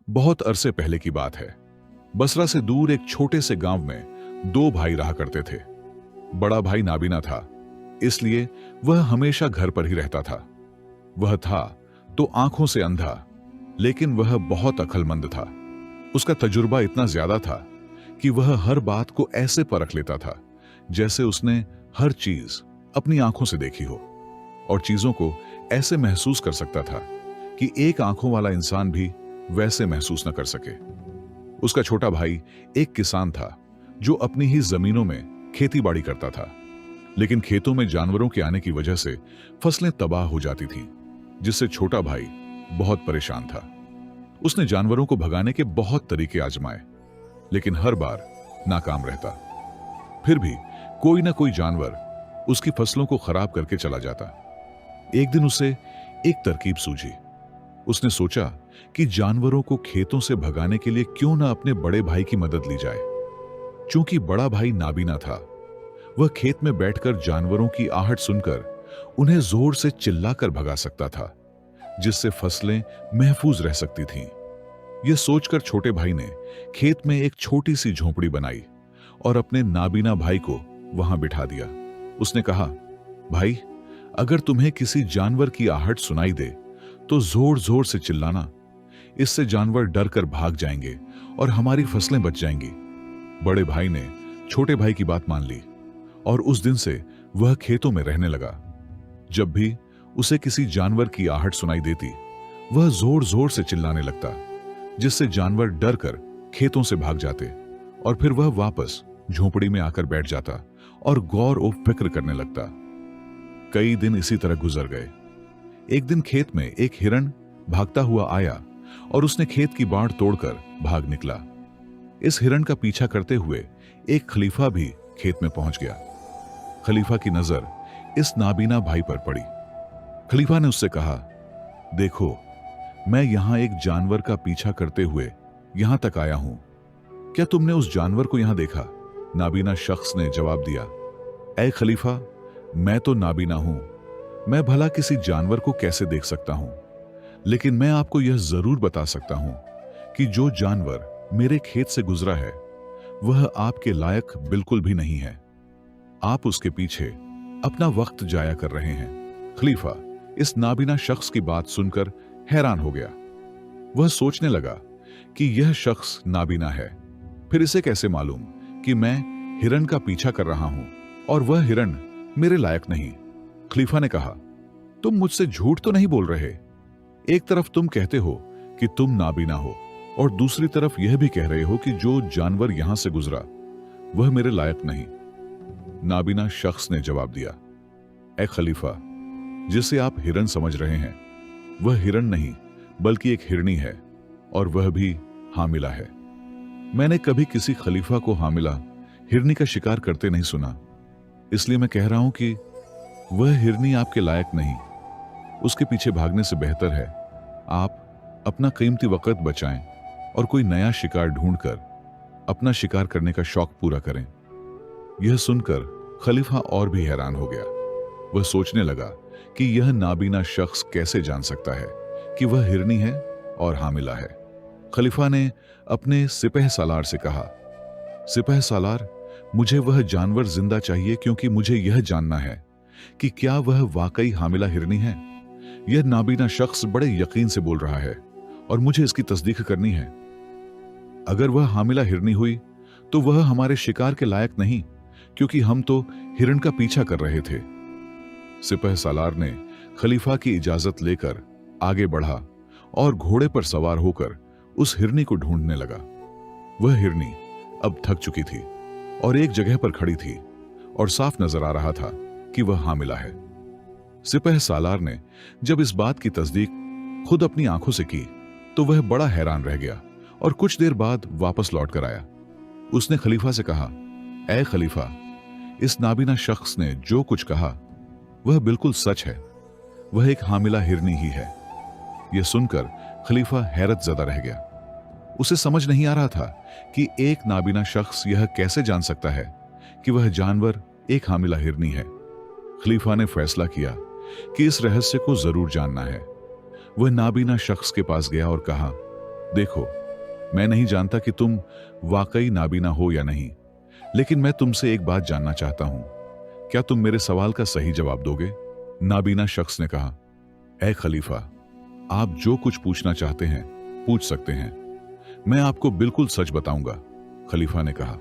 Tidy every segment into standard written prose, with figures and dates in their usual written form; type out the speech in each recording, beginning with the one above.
बहुत अरसे पहले की बात है। बसरा से दूर एक छोटे से गांव में दो भाई रहा करते थे। बड़ा भाई नाबीना था, इसलिए वह हमेशा घर पर ही रहता था। वह था तो आंखों से अंधा, लेकिन वह बहुत अक्लमंद था। उसका तजुर्बा इतना ज्यादा था कि वह हर बात को ऐसे परख लेता था जैसे उसने हर चीज अपनी आंखों से देखी हो, और चीजों को ऐसे महसूस कर सकता था कि एक आंखों वाला इंसान भी वैसे महसूस न कर सके। उसका छोटा भाई एक किसान था जो अपनी ही जमीनों में खेती बाड़ी करता था, लेकिन खेतों में जानवरों के आने की वजह से फसलें तबाह हो जाती थीं, जिससे छोटा भाई बहुत परेशान था। उसने जानवरों को भगाने के बहुत तरीके आजमाए, लेकिन हर बार नाकाम रहता। फिर भी कोई ना कोई जानवर उसकी फसलों को खराब करके चला जाता। एक दिन उसे एक तरकीब सूझी। उसने सोचा कि जानवरों को खेतों से भगाने के लिए क्यों ना अपने बड़े भाई की मदद ली जाए। चूंकि बड़ा भाई नाबीना था, वह खेत में बैठकर जानवरों की आहट सुनकर उन्हें जोर से चिल्लाकर भगा सकता था, जिससे फसलें महफूज रह सकती थीं। यह सोचकर छोटे भाई ने खेत में एक छोटी सी झोंपड़ी बनाई और अपने नाबीना भाई को वहां बिठा दिया। उसने कहा, भाई, अगर तुम्हें किसी जानवर की आहट सुनाई दे तो जोर जोर से चिल्लाना। इससे जानवर डर कर भाग जाएंगे और हमारी फसलें बच जाएंगी। बड़े भाई ने छोटे भाई की बात मान ली और उस दिन से वह खेतों में रहने लगा। जब भी उसे किसी जानवर की आहट सुनाई देती, वह जोर जोर से चिल्लाने लगता, जिससे जानवर डर कर खेतों से भाग जाते और फिर वह वापस झोंपड़ी में आकर बैठ जाता और गौर और फिक्र करने लगता। कई दिन इसी तरह गुजर गए। एक दिन खेत में एक हिरण भागता हुआ आया और उसने खेत की बाड़ तोड़कर भाग निकला। इस हिरण का पीछा करते हुए एक खलीफा भी खेत में पहुंच गया। खलीफा की नजर इस नाबीना भाई पर पड़ी। खलीफा ने उससे कहा, देखो, मैं यहां एक जानवर का पीछा करते हुए यहां तक आया हूं। क्या तुमने उस जानवर को यहां देखा? नाबीना शख्स ने जवाब दिया, ऐ खलीफा, मैं तो नाबीना हूं। मैं भला किसी जानवर को कैसे देख सकता हूं? लेकिन मैं आपको यह जरूर बता सकता हूं कि जो जानवर मेरे खेत से गुजरा है वह आपके लायक बिल्कुल भी नहीं है। आप उसके पीछे अपना वक्त जाया कर रहे हैं। खलीफा इस नाबीना शख्स की बात सुनकर हैरान हो गया। वह सोचने लगा कि यह शख्स नाबीना है, फिर इसे कैसे मालूम कि मैं हिरण का पीछा कर रहा हूं और वह हिरण मेरे लायक नहीं। खलीफा ने कहा, तुम मुझसे झूठ तो नहीं बोल रहे? एक तरफ तुम कहते हो कि तुम नाबीना हो और दूसरी तरफ यह भी कह रहे हो कि जो जानवर यहां से गुजरा वह मेरे लायक नहीं। नाबीना शख्स ने जवाब दिया, ऐ खलीफा, जिसे आप हिरण समझ रहे हैं वह हिरण नहीं बल्कि एक हिरनी है, और वह भी हामिला है। मैंने कभी किसी खलीफा को हामिला हिरनी का शिकार करते नहीं सुना, इसलिए मैं कह रहा हूं कि वह हिरनी आपके लायक नहीं। उसके पीछे भागने से बेहतर है आप अपना कीमती वक्त बचाएं और कोई नया शिकार ढूंढकर अपना शिकार करने का शौक पूरा करें। यह सुनकर खलीफा और भी हैरान हो गया। वह सोचने लगा कि यह नाबीना शख्स कैसे जान सकता है कि वह हिरनी है और हामिला है। खलीफा ने अपने सिपह सालार से कहा, सिपह सालार, मुझे वह जानवर जिंदा चाहिए, क्योंकि मुझे यह जानना है कि क्या वह वाकई हामिला हिरनी है। यह नाबीना शख्स बड़े यकीन से बोल रहा है और मुझे इसकी तस्दीक करनी है। अगर वह हामिला हिरनी हुई तो वह हमारे शिकार के लायक नहीं, क्योंकि हम तो हिरण का पीछा कर रहे थे। सिपह सालार ने खलीफा की इजाजत लेकर आगे बढ़ा और घोड़े पर सवार होकर उस हिरनी को ढूंढने लगा। वह हिरनी अब थक चुकी थी और एक जगह पर खड़ी थी और साफ नजर आ रहा था कि वह हामिला है। सिपह सालार ने जब इस बात की तस्दीक खुद अपनी आंखों से की तो वह बड़ा हैरान रह गया और कुछ देर बाद वापस लौट कर आया। उसने खलीफा से कहा, ऐ खलीफा, इस नाबीना शख्स ने जो कुछ कहा वह बिल्कुल सच है। वह एक हामिला हिरनी ही है। यह सुनकर खलीफा हैरत ज़दा रह गया। उसे समझ नहीं आ रहा था कि एक नाबीना शख्स यह कैसे जान सकता है कि वह जानवर एक हामिला हिरनी है। खलीफा ने फैसला किया कि इस रहस्य को जरूर जानना है। वह नाबीना शख्स के पास गया और कहा, देखो, मैं नहीं जानता कि तुम वाकई नाबीना हो या नहीं, लेकिन मैं तुमसे एक बात जानना चाहता हूं। क्या तुम मेरे सवाल का सही जवाब दोगे? नाबीना शख्स ने कहा, ए खलीफा, आप जो कुछ पूछना चाहते हैं पूछ सकते हैं, मैं आपको बिल्कुल सच बताऊंगा। खलीफा ने कहा,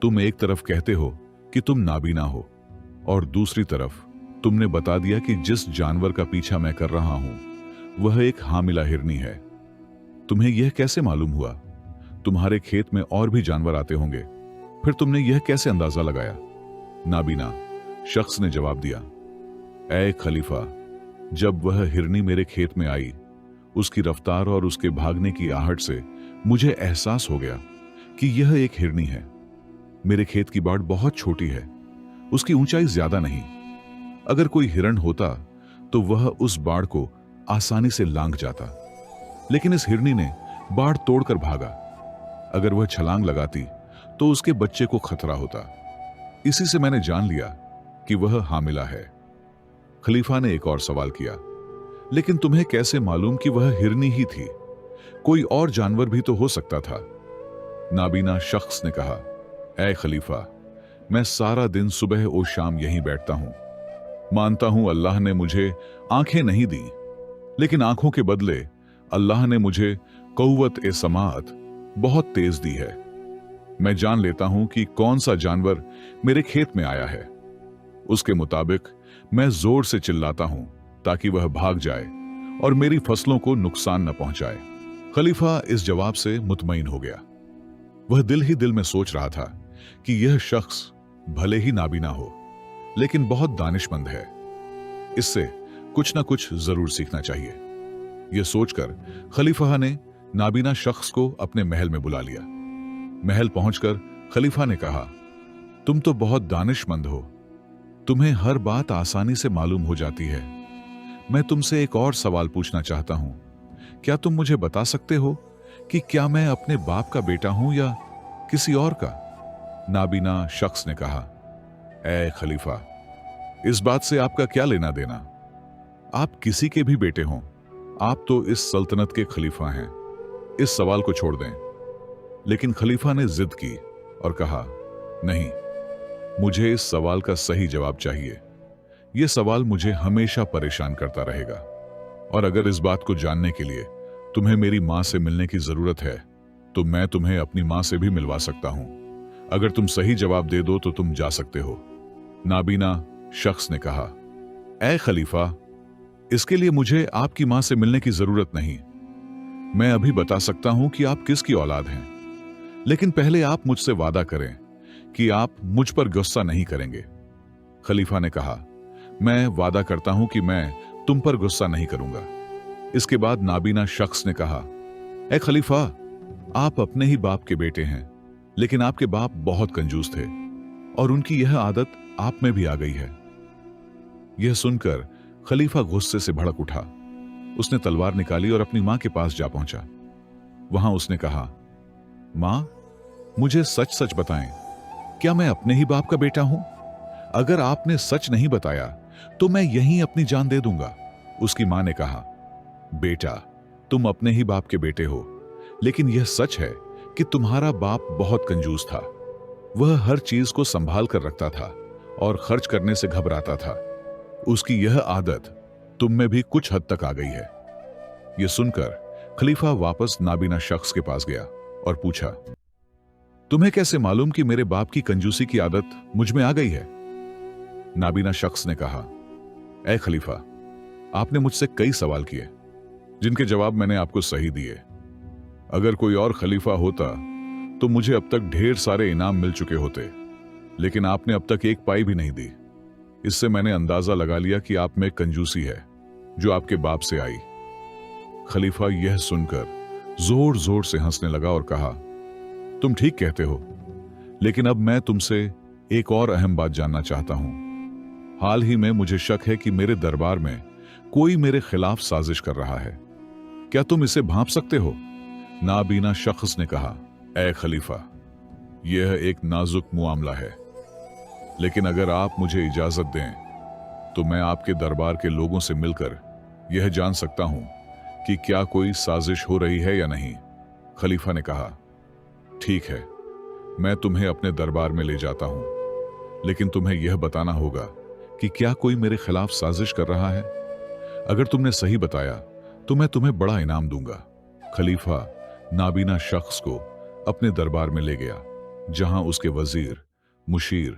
तुम एक तरफ कहते हो कि तुम नाबीना हो और दूसरी तरफ तुमने बता दिया कि जिस जानवर का पीछा मैं कर रहा हूं वह एक हामिला हिरनी है। तुम्हें यह कैसे मालूम हुआ? तुम्हारे खेत में और भी जानवर आते होंगे, फिर तुमने यह कैसे अंदाजा लगाया? नाबीना शख्स ने जवाब दिया, ऐ खलीफा, जब वह हिरनी मेरे खेत में आई, उसकी रफ्तार और उसके भागने की आहट से मुझे एहसास हो गया कि यह एक हिरनी है। मेरे खेत की बाड़ बहुत छोटी है, उसकी ऊंचाई ज्यादा नहीं। अगर कोई हिरण होता तो वह उस बाड़ को आसानी से लांघ जाता, लेकिन इस हिरनी ने बाड़ तोड़कर भागा। अगर वह छलांग लगाती तो उसके बच्चे को खतरा होता। इसी से मैंने जान लिया कि वह हामिला है। खलीफा ने एक और सवाल किया, लेकिन तुम्हें कैसे मालूम कि वह हिरनी ही थी? कोई और जानवर भी तो हो सकता था। नाबीना शख्स ने कहा, ऐ खलीफा, मैं सारा दिन सुबह और शाम यहीं बैठता हूं। मानता हूं अल्लाह ने मुझे आंखें नहीं दी, लेकिन आंखों के बदले अल्लाह ने मुझे कौवत ए समाअत बहुत तेज दी है। मैं जान लेता हूं कि कौन सा जानवर मेरे खेत में आया है। उसके मुताबिक मैं जोर से चिल्लाता हूं ताकि वह भाग जाए और मेरी फसलों को नुकसान न पहुंचाए। खलीफा इस जवाब से मुतमईन हो गया। वह दिल ही दिल में सोच रहा था कि यह शख्स भले ही नाबीना हो, लेकिन बहुत दानिशमंद है। इससे कुछ ना कुछ जरूर सीखना चाहिए। यह सोचकर खलीफा ने नाबीना शख्स को अपने महल में बुला लिया। महल पहुंचकर खलीफा ने कहा, तुम तो बहुत दानिशमंद हो, तुम्हें हर बात आसानी से मालूम हो जाती है। मैं तुमसे एक और सवाल पूछना चाहता हूं। क्या तुम मुझे बता सकते हो कि क्या मैं अपने बाप का बेटा हूं या किसी और का? नाबीना शख्स ने कहा, ऐ खलीफा, इस बात से आपका क्या लेना देना? आप किसी के भी बेटे हों, आप तो इस सल्तनत के खलीफा हैं। इस सवाल को छोड़ दें। लेकिन खलीफा ने जिद की और कहा, नहीं, मुझे इस सवाल का सही जवाब चाहिए। यह सवाल मुझे हमेशा परेशान करता रहेगा, और अगर इस बात को जानने के लिए तुम्हें मेरी मां से मिलने की जरूरत है तो मैं तुम्हें अपनी मां से भी मिलवा सकता हूं। अगर तुम सही जवाब दे दो तो तुम जा सकते हो। नाबीना शख्स ने कहा, ऐ खलीफा, इसके लिए मुझे आपकी मां से मिलने की जरूरत नहीं। मैं अभी बता सकता हूं कि आप किसकी औलाद हैं, लेकिन पहले आप मुझसे वादा करें कि आप मुझ पर गुस्सा नहीं करेंगे। खलीफा ने कहा, मैं वादा करता हूं कि मैं तुम पर गुस्सा नहीं करूंगा। इसके बाद नाबीना शख्स ने कहा, ए खलीफा, आप अपने ही बाप के बेटे हैं, लेकिन आपके बाप बहुत कंजूस थे और उनकी यह आदत आप में भी आ गई है। यह सुनकर खलीफा गुस्से से भड़क उठा। उसने तलवार निकाली और अपनी मां के पास जा पहुंचा। वहां उसने कहा, मां, मुझे सच सच बताएं, क्या मैं अपने ही बाप का बेटा हूं? अगर आपने सच नहीं बताया तो मैं यहीं अपनी जान दे दूंगा। उसकी मां ने कहा, बेटा, तुम अपने ही बाप के बेटे हो, लेकिन यह सच है कि तुम्हारा बाप बहुत कंजूस था। वह हर चीज को संभाल कर रखता था और खर्च करने से घबराता था। उसकी यह आदत तुम में भी कुछ हद तक आ गई है। यह सुनकर खलीफा वापस नाबीना शख्स के पास गया और पूछा, तुम्हें कैसे मालूम कि मेरे बाप की कंजूसी की आदत मुझ में आ गई है? नाबीना शख्स ने कहा, ऐ खलीफा, आपने मुझसे कई सवाल किए जिनके जवाब मैंने आपको सही दिए। अगर कोई और खलीफा होता तो मुझे अब तक ढेर सारे इनाम मिल चुके होते, लेकिन आपने अब तक एक पाई भी नहीं दी। इससे मैंने अंदाजा लगा लिया कि आप में कंजूसी है जो आपके बाप से आई। खलीफा यह सुनकर जोर जोर से हंसने लगा और कहा, तुम ठीक कहते हो, लेकिन अब मैं तुमसे एक और अहम बात जानना चाहता हूं। हाल ही में मुझे शक है कि मेरे दरबार में कोई मेरे खिलाफ साजिश कर रहा है। क्या तुम इसे भांप सकते हो? नाबीना शख्स ने कहा, ऐ खलीफा, यह एक नाजुक मामला है, लेकिन अगर आप मुझे इजाजत दें तो मैं आपके दरबार के लोगों से मिलकर यह जान सकता हूं कि क्या कोई साजिश हो रही है या नहीं। खलीफा ने कहा, ठीक है, मैं तुम्हें अपने दरबार में ले जाता हूं, लेकिन तुम्हें यह बताना होगा कि क्या कोई मेरे खिलाफ साजिश कर रहा है। अगर तुमने सही बताया तो मैं तुम्हें बड़ा इनाम दूंगा। खलीफा नाबीना शख्स को अपने दरबार में ले गया, जहां उसके वजीर, मुशीर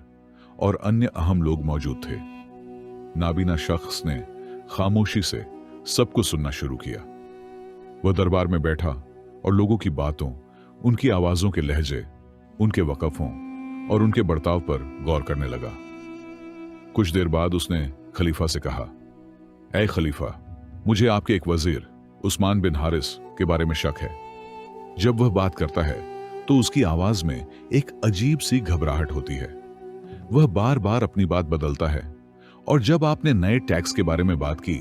और अन्य अहम लोग मौजूद थे। नाबीना शख्स ने खामोशी से सबको सुनना शुरू किया। वह दरबार में बैठा और लोगों की बातों, उनकी आवाजों के लहजे, उनके वक़फ़ों और उनके बर्ताव पर गौर करने लगा। कुछ देर बाद उसने खलीफा से कहा, ऐ खलीफा, मुझे आपके एक वजीर उस्मान बिन हारिस के बारे में शक है। जब वह बात करता है तो उसकी आवाज में एक अजीब सी घबराहट होती है। वह बार बार अपनी बात बदलता है, और जब आपने नए टैक्स के बारे में बात की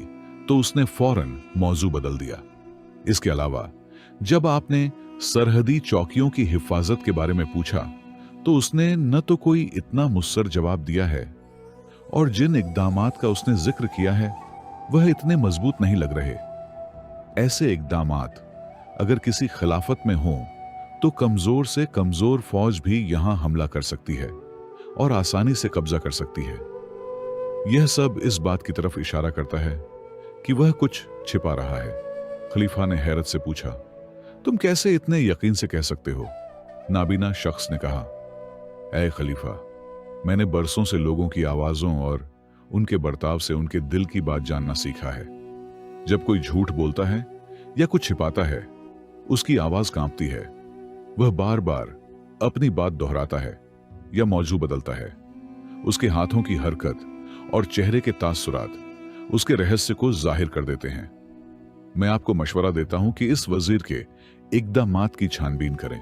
तो उसने फौरन मौजू बदल दिया। इसके अलावा जब आपने सरहदी चौकियों की हिफाजत के बारे में पूछा तो उसने न तो कोई इतना मुस्सर जवाब दिया है, और जिन इकदामात का उसने जिक्र किया है वह इतने मजबूत नहीं लग रहे। ऐसे इकदामात अगर किसी खिलाफत में हों तो कमजोर से कमजोर फौज भी यहां हमला कर सकती है और आसानी से कब्जा कर सकती है। यह सब इस बात की तरफ इशारा करता है कि वह कुछ छिपा रहा है। खलीफा ने हैरत से पूछा, तुम कैसे इतने यकीन से कह सकते हो? नाबीना शख्स ने कहा, ऐ खलीफा, मैंने बरसों से लोगों की आवाजों और उनके बर्ताव से उनके दिल की बात जानना सीखा है। जब कोई झूठ बोलता है या कुछ छिपाता है, उसकी आवाज कांपती है। वह बार बार अपनी बात दोहराता है या मौजू बदलता है। उसके हाथों की हरकत और चेहरे के तासुरात उसके रहस्य को जाहिर कर देते हैं। मैं आपको मशवरा देता हूं कि इस वजीर के इकदामात की छानबीन करें।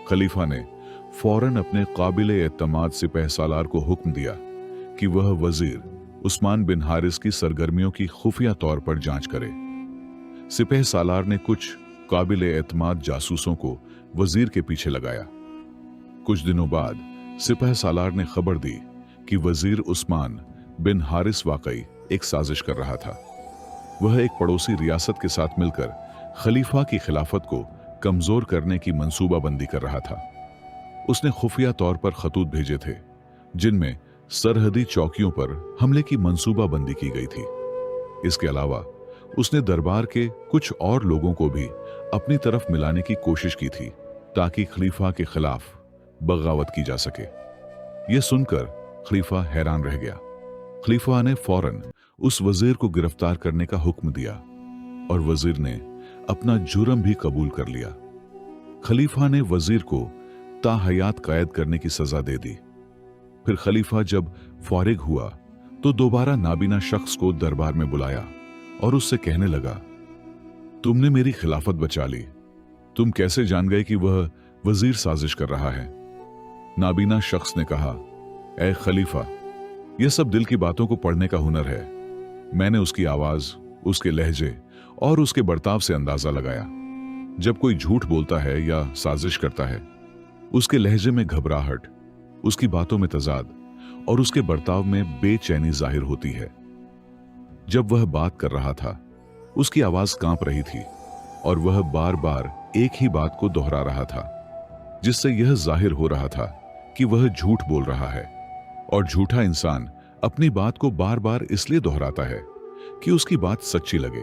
खलीफा ने फौरन अपने काबिले एतमाद सिपह सालार को हुक्म दिया कि वह वजीर उस्मान बिन हारिस की सरगर्मियों की खुफिया तौर पर जांच करे। सिपह सालार ने कुछ काबिले एतमाद जासूसों को वजीर के पीछे लगाया। कुछ दिनों बाद सिपह सालार ने खबर दी कि वजीर उस्मान बिन हारिस वाकई एक साजिश कर रहा था। वह एक पड़ोसी रियासत के साथ मिलकर खलीफा की खिलाफत को कमजोर करने की मंसूबाबंदी कर रहा था। उसने खुफिया तौर पर खतूत भेजे थे, जिनमें सरहदी चौकियों पर हमले की मंसूबाबंदी की गई थी। इसके अलावा उसने दरबार के कुछ और लोगों को भी अपनी तरफ मिलाने की कोशिश की थी, ताकि खलीफा के खिलाफ बगावत की जा सके। यह सुनकर खलीफा हैरान रह गया। खलीफा ने फौरन उस वजीर को गिरफ्तार करने का हुक्म दिया, और वजीर ने अपना जुर्म भी कबूल कर लिया। खलीफा ने वजीर को ताहयात कैद करने की सजा दे दी। फिर खलीफा जब फारिग हुआ तो दोबारा नाबीना शख्स को दरबार में बुलाया और उससे कहने लगा, तुमने मेरी खिलाफत बचा ली। तुम कैसे जान गए कि वह वजीर साजिश कर रहा है? नाबीना शख्स ने कहा, ऐ खलीफा, यह सब दिल की बातों को पढ़ने का हुनर है। मैंने उसकी आवाज, उसके लहजे और उसके बर्ताव से अंदाजा लगाया। जब कोई झूठ बोलता है या साजिश करता है, उसके लहजे में घबराहट, उसकी बातों में तजाद और उसके बर्ताव में बेचैनी जाहिर होती है। जब वह बात कर रहा था, उसकी आवाज कांप रही थी और वह बार बार एक ही बात को दोहरा रहा था, जिससे यह जाहिर हो रहा था कि वह झूठ बोल रहा है। और झूठा इंसान अपनी बात को बार बार इसलिए दोहराता है कि उसकी बात सच्ची लगे।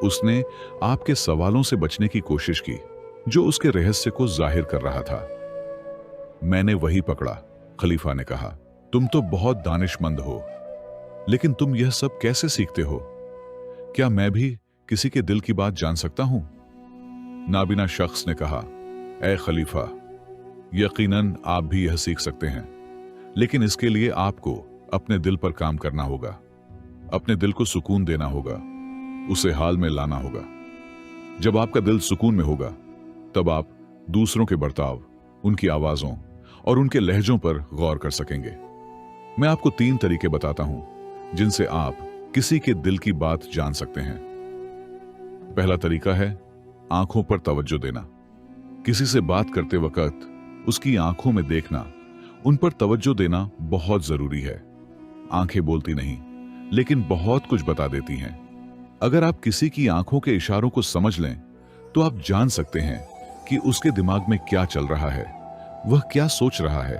उसने आपके सवालों से बचने की कोशिश की जो उसके रहस्य को जाहिर कर रहा था। मैंने वही पकड़ा, खलीफा ने कहा। तुम तो बहुत दानिशमंद हो, लेकिन तुम यह सब कैसे सीखते हो? क्या मैं भी किसी के दिल की बात जान सकता हूं? नाबीना शख्स ने कहा, ऐ खलीफा, यकीनन आप भी यह सीख सकते हैं, लेकिन इसके लिए आपको अपने दिल पर काम करना होगा। अपने दिल को सुकून देना होगा, उसे हाल में लाना होगा। जब आपका दिल सुकून में होगा, तब आप दूसरों के बर्ताव, उनकी आवाजों और उनके लहजों पर गौर कर सकेंगे। मैं आपको 3 तरीके बताता हूं जिनसे आप किसी के दिल की बात जान सकते हैं। पहला तरीका है आंखों पर तवज्जो देना। किसी से बात करते वक्त उसकी आंखों में देखना, उन पर तवज्जो देना बहुत जरूरी है। आंखें बोलती नहीं, लेकिन बहुत कुछ बता देती हैं। अगर आप किसी की आंखों के इशारों को समझ लें तो आप जान सकते हैं कि उसके दिमाग में क्या चल रहा है, वह क्या सोच रहा है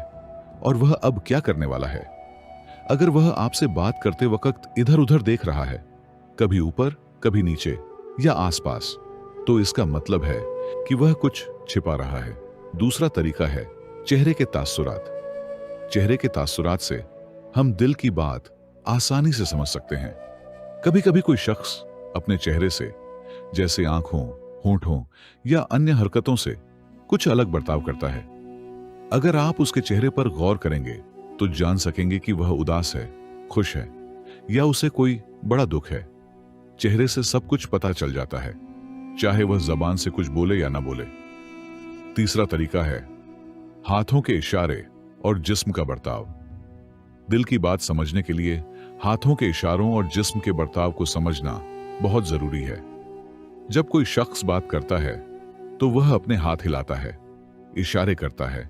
और वह अब क्या करने वाला है। अगर वह आपसे बात करते वक्त इधर उधर देख रहा है, कभी ऊपर कभी नीचे या आसपास, तो इसका मतलब है कि वह कुछ छिपा रहा है। दूसरा तरीका है चेहरे के तासुरात। चेहरे के तासुरात से हम दिल की बात आसानी से समझ सकते हैं। कभी कभी कोई शख्स अपने चेहरे से, जैसे आंखों, होंठों या अन्य हरकतों से, कुछ अलग बर्ताव करता है। अगर आप उसके चेहरे पर गौर करेंगे तो जान सकेंगे कि वह उदास है, खुश है या उसे कोई बड़ा दुख है। चेहरे से सब कुछ पता चल जाता है, चाहे वह जबान से कुछ बोले या ना बोले। तीसरा तरीका है हाथों के इशारे और जिस्म का बर्ताव। दिल की बात समझने के लिए हाथों के इशारों और जिस्म के बर्ताव को समझना बहुत जरूरी है। जब कोई शख्स बात करता है तो वह अपने हाथ हिलाता है, इशारे करता है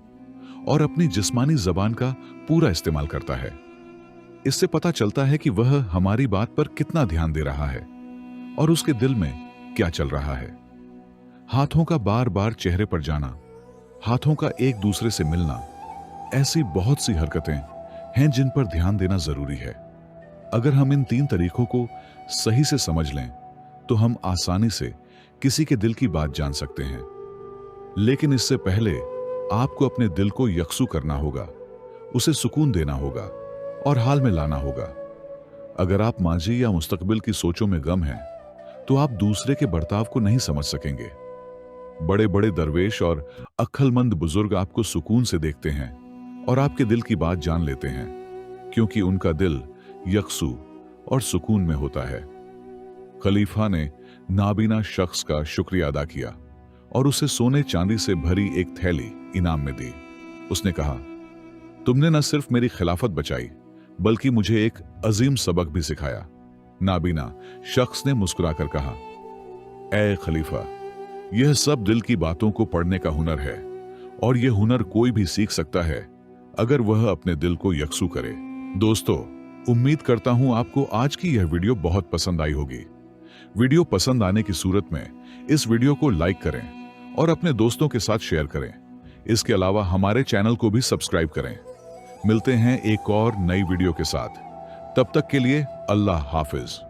और अपनी जिस्मानी जबान का पूरा इस्तेमाल करता है। इससे पता चलता है कि वह हमारी बात पर कितना ध्यान दे रहा है और उसके दिल में क्या चल रहा है। हाथों का बार बार चेहरे पर जाना, हाथों का एक दूसरे से मिलना, ऐसी बहुत सी हरकतें हैं जिन पर ध्यान देना जरूरी है। अगर हम इन 3 तरीकों को सही से समझ लें तो हम आसानी से किसी के दिल की बात जान सकते हैं। लेकिन इससे पहले आपको अपने दिल को यकसू करना होगा, उसे सुकून देना होगा और हाल में लाना होगा। अगर आप माजी या मुस्तकबिल की सोचों में गम हैं तो आप दूसरे के बर्ताव को नहीं समझ सकेंगे। बड़े बड़े दरवेश और अक्लमंद बुजुर्ग आपको सुकून से देखते हैं और आपके दिल की बात जान लेते हैं, क्योंकि उनका दिल यकसू और सुकून में होता है। खलीफा ने नाबीना शख्स का शुक्रिया अदा किया और उसे सोने चांदी से भरी एक थैली इनाम में दी। उसने कहा, तुमने न सिर्फ मेरी खिलाफत बचाई बल्कि मुझे एक अजीम सबक भी सिखाया। नाबीना शख्स ने मुस्कुराकर कहा, ए खलीफा, यह सब दिल की बातों को पढ़ने का हुनर है और यह हुनर कोई भी सीख सकता है अगर वह अपने दिल को यकसू करे। दोस्तों, उम्मीद करता हूं आपको आज की यह वीडियो बहुत पसंद आई होगी। वीडियो पसंद आने की सूरत में इस वीडियो को लाइक करें और अपने दोस्तों के साथ शेयर करें। इसके अलावा हमारे चैनल को भी सब्सक्राइब करें। मिलते हैं एक और नई वीडियो के साथ। तब तक के लिए अल्लाह हाफिज।